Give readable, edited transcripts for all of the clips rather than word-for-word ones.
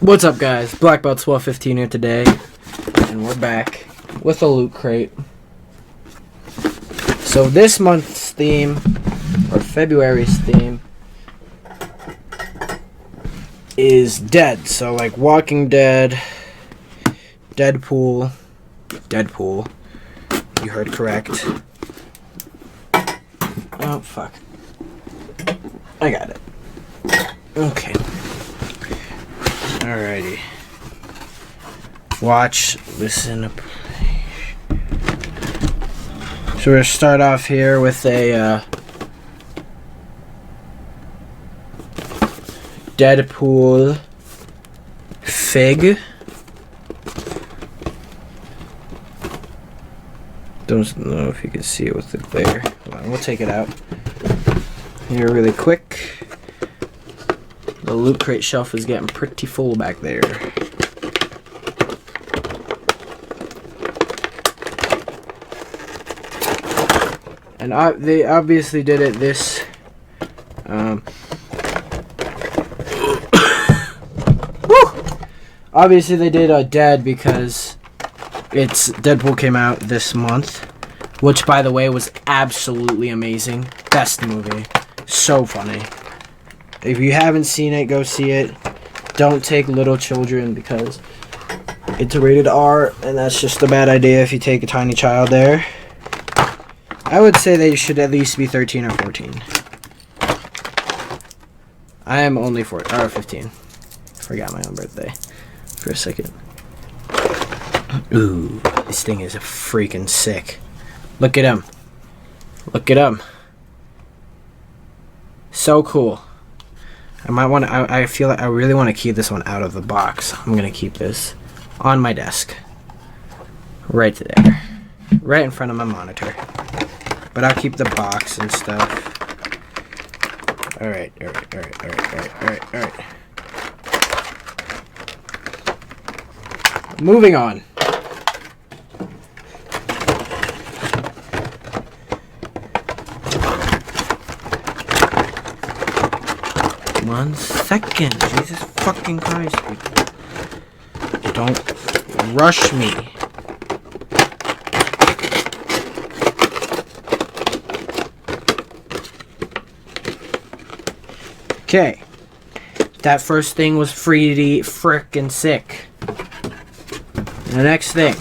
What's up, guys? Black Belt 1215 here today, and we're back with a loot crate. So this month's theme, or February's theme, is dead. So like Walking Dead, Deadpool, you heard correct. Oh, fuck. I got it. Okay. Alrighty. Watch, listen, play. So we're gonna start off here with a Deadpool fig. Don't know if you can see it with the glare. Hold on, we'll take it out here really quick. The loot crate shelf is getting pretty full back there. And they obviously did it this obviously they did Dead because Deadpool came out this month, which by the way was absolutely amazing. Best movie. So funny. If you haven't seen it, go see it. Don't take little children because it's rated R, and that's just a bad idea if you take a tiny child there. I would say they should at least be 13 or 14. I am only 15. Forgot my own birthday for a second. Ooh, this thing is freaking sick. Look at him. Look at him. So cool. I might want to. I feel like I really want to keep this one out of the box. I'm gonna keep this on my desk, right there, right in front of my monitor. But I'll keep the box and stuff. All right. Moving on. One second. Jesus fucking Christ. Don't rush me. Okay. That first thing was pretty frickin' sick. The next thing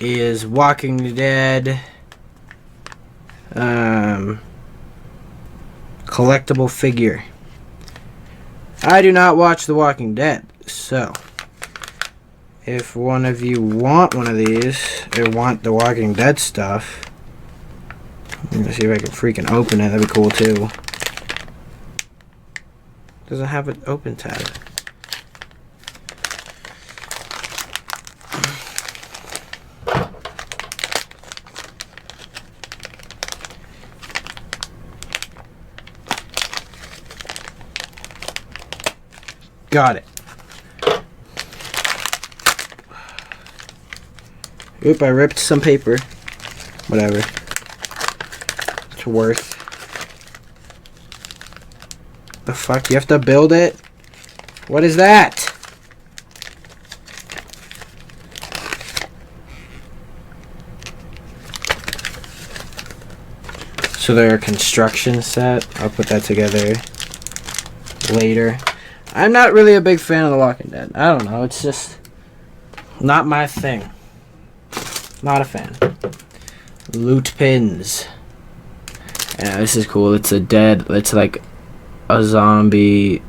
is Walking Dead. Collectible figure. I do not watch The Walking Dead, so if one of you want one of these or want The Walking Dead stuff, I'm gonna see if I can freaking open it. That'd be cool too. Doesn't have an open tab. Got it. Oop, I ripped some paper. Whatever. It's worth. The fuck? You have to build it? What is that? So they're a construction set. I'll put that together later. I'm not really a big fan of The Walking Dead. I don't know. It's just not my thing. Not a fan. Loot pins. Yeah, this is cool. It's it's like a zombie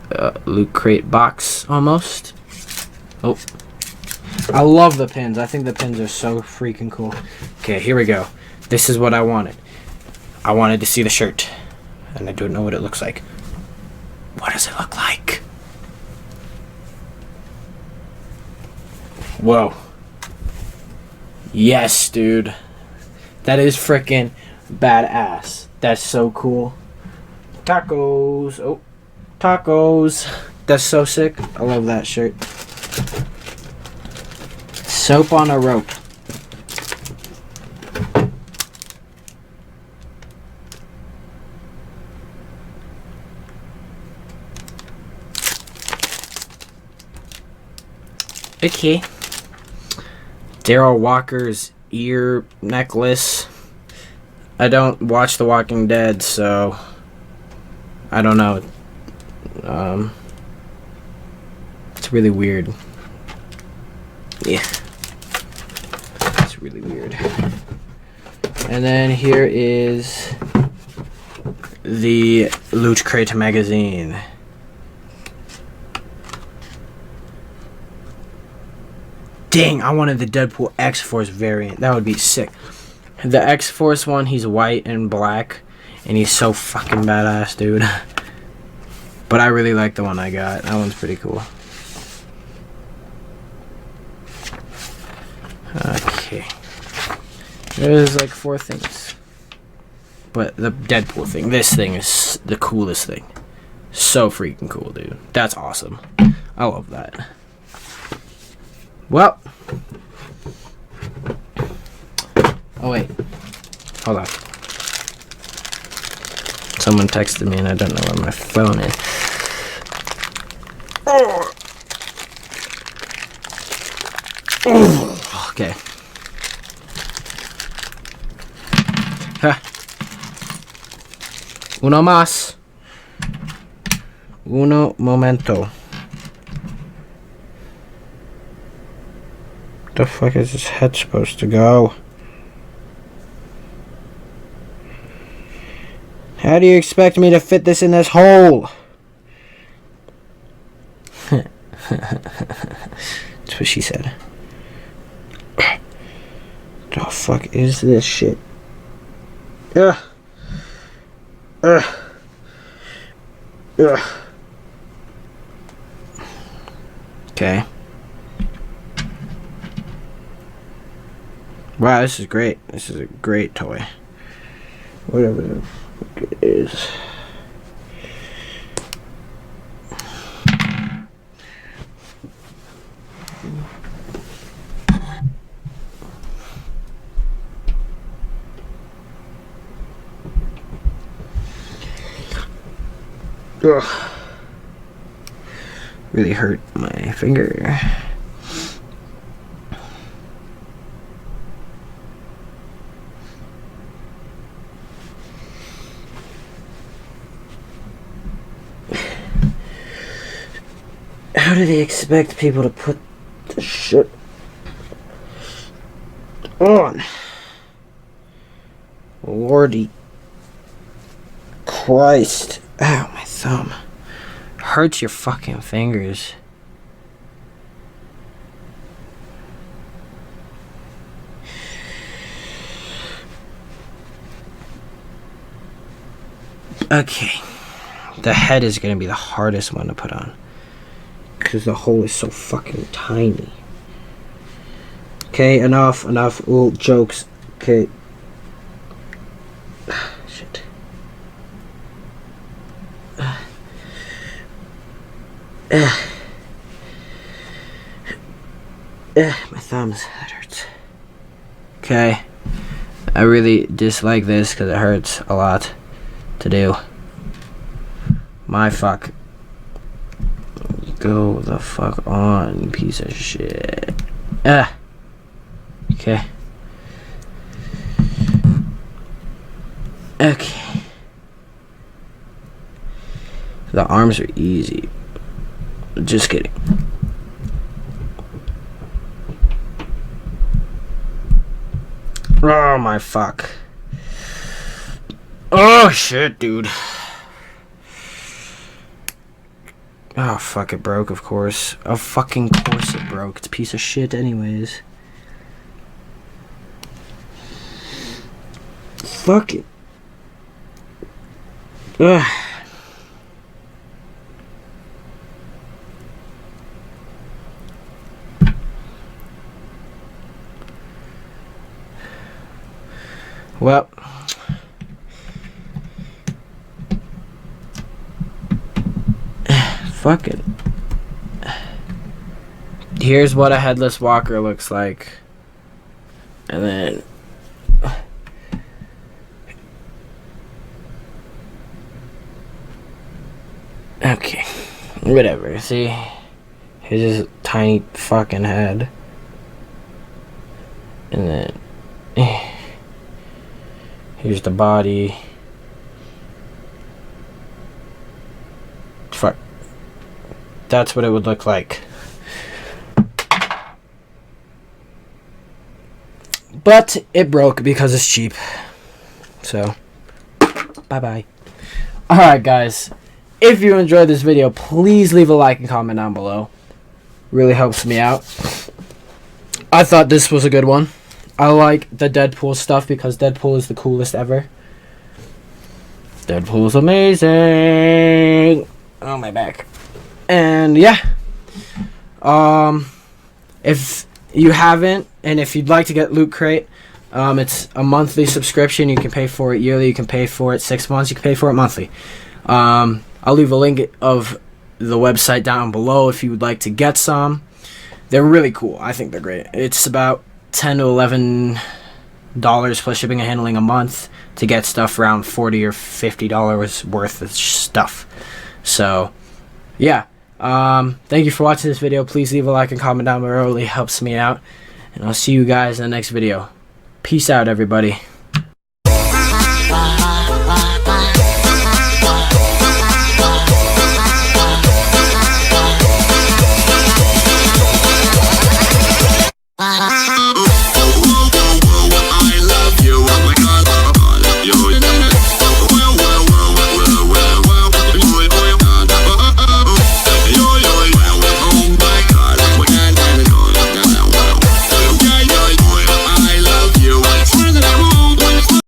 loot crate box almost. Oh. I love the pins. I think the pins are so freaking cool. Okay, here we go. This is what I wanted. I wanted to see the shirt. And I don't know what it looks like. What does it look like? Whoa. Yes, dude. That is freaking badass. That's so cool. Tacos. Oh, tacos. That's so sick. I love that shirt. Soap on a rope. Okay. Daryl Walker's ear necklace. I don't watch The Walking Dead, so I don't know. It's really weird. Yeah. It's really weird. And then here is the Loot Crate magazine. Dang, I wanted the Deadpool X-Force variant. That would be sick. The X-Force one, he's white and black, and he's so fucking badass, dude. But I really like the one I got. That one's pretty cool. Okay. There's like 4 things. But the Deadpool thing, this thing is the coolest thing. So freaking cool, dude. That's awesome. I love that. Well. Oh, wait. Hold on. Someone texted me and I don't know where my phone is. Okay. Ha. Uno más. Uno momento. The fuck is this head supposed to go? How do you expect me to fit this in this hole? That's what she said. The fuck is this shit? Ugh. Ugh. Ugh. Okay. Wow, this is great. This is a great toy. Whatever the fuck it is. Ugh. Really hurt my finger. How do they expect people to put the shit on? Lordy Christ. Ow, my thumb. Hurts your fucking fingers. Okay. The head is going to be the hardest one to put on. Because the hole is so fucking tiny. Okay, enough. Ooh, jokes. Okay. Shit. My thumbs. That hurts. Okay. I really dislike this because it hurts a lot to do. My fuck. Go the fuck on, you piece of shit. Okay. Okay. The arms are easy. Just kidding. Oh my fuck. Oh shit, dude. Oh fuck, it broke, of course. Of fucking course it broke. It's a piece of shit anyways. Fuck it. Ugh. Well, fuck it. Here's what a headless walker looks like. And then okay. Whatever. See? Here's his tiny fucking head. And then here's the body. Fuck. That's what it would look like. But it broke because it's cheap. So, bye-bye. Alright, guys. If you enjoyed this video, please leave a like and comment down below. Really helps me out. I thought this was a good one. I like the Deadpool stuff because Deadpool is the coolest ever. Deadpool's amazing. Oh, my back. And yeah. If you haven't, and if you'd like to get Loot Crate, it's a monthly subscription. You can pay for it yearly. You can pay for it 6 months. You can pay for it monthly. I'll leave a link of the website down below if you would like to get some. They're really cool. I think they're great. It's about $10 to $11 plus shipping and handling a month to get stuff around $40 or $50 worth of stuff. So, yeah. Thank you for watching this video. Please leave a like and comment down below. It really helps me out. And I'll see you guys in the next video. Peace out, everybody.